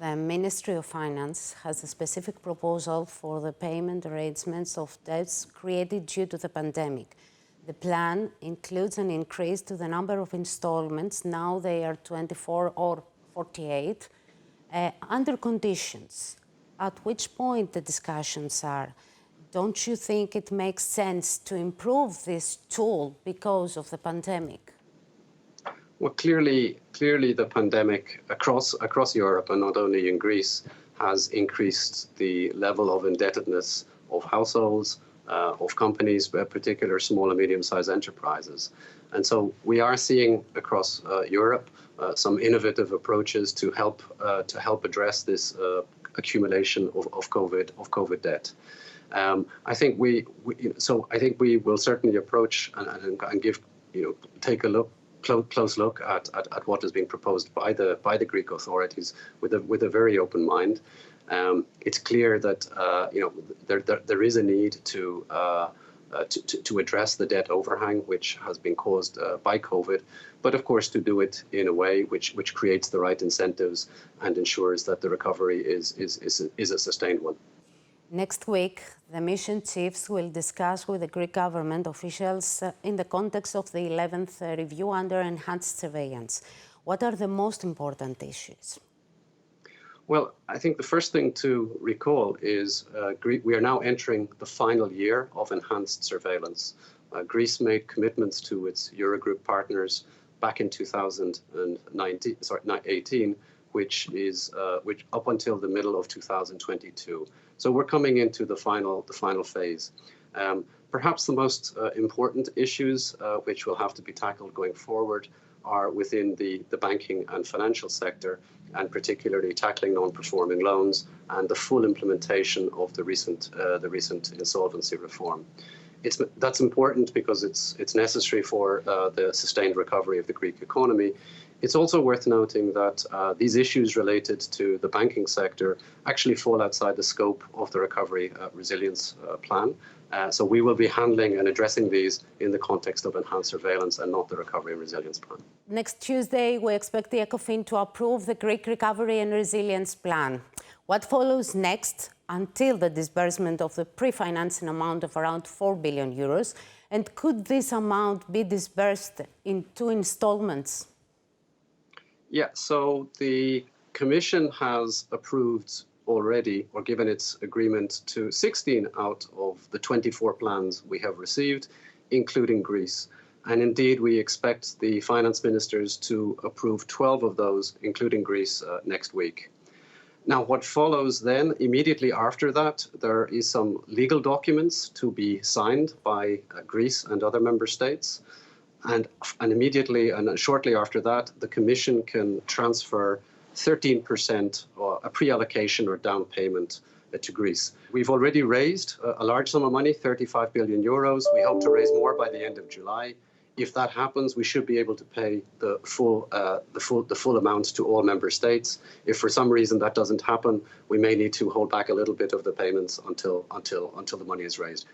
the Ministry of Finance has a specific proposal for the payment arrangements of debts created due to the pandemic. The plan includes an increase to the number of installments. Now they are 24 or 48, under conditions. At which point the discussions are, don't you think it makes sense to improve this tool because of the pandemic? Well, clearly the pandemic across Europe, and not only in Greece, has increased the level of indebtedness of households, of companies, particular small and medium-sized enterprises. And so we are seeing across Europe some innovative approaches to help address this accumulation of COVID debt. I think we will certainly approach and give take a close look at what is being proposed by the Greek authorities with a very open mind. It's clear that there is a need to address the debt overhang which has been caused by COVID, but of course to do it in a way which creates the right incentives and ensures that the recovery is a sustained one. Next week, the mission chiefs will discuss with the Greek government officials in the context of the 11th review under enhanced surveillance. What are the most important issues? Well, I think the first thing to recall is we are now entering the final year of enhanced surveillance. Greece made commitments to its Eurogroup partners back in 2018, which up until the middle of 2022. So we're coming into the final phase. Perhaps the most important issues which will have to be tackled going forward are within the banking and financial sector, and particularly tackling non-performing loans and the full implementation of the recent insolvency reform. That's important because it's necessary for the sustained recovery of the Greek economy. It's also worth noting that these issues related to the banking sector actually fall outside the scope of the recovery resilience plan. So we will be handling and addressing these in the context of enhanced surveillance and not the recovery and resilience plan. Next Tuesday, we expect the ECOFIN to approve the Greek recovery and resilience plan. What follows next until the disbursement of the pre-financing amount of around 4 billion euros? And could this amount be disbursed in 2 installments? Yeah, so the Commission has approved already or given its agreement to 16 out of the 24 plans we have received, including Greece. And indeed, we expect the finance ministers to approve 12 of those, including Greece, next week. Now, what follows then, immediately after that, there is some legal documents to be signed by Greece and other member states. And immediately and shortly after that, the Commission can transfer 13% or a pre-allocation or down payment to Greece. We've already raised a large sum of money, 35 billion euros. We hope to raise more by the end of July. If that happens, we should be able to pay the full amount to all member states. If for some reason that doesn't happen, we may need to hold back a little bit of the payments until the money is raised.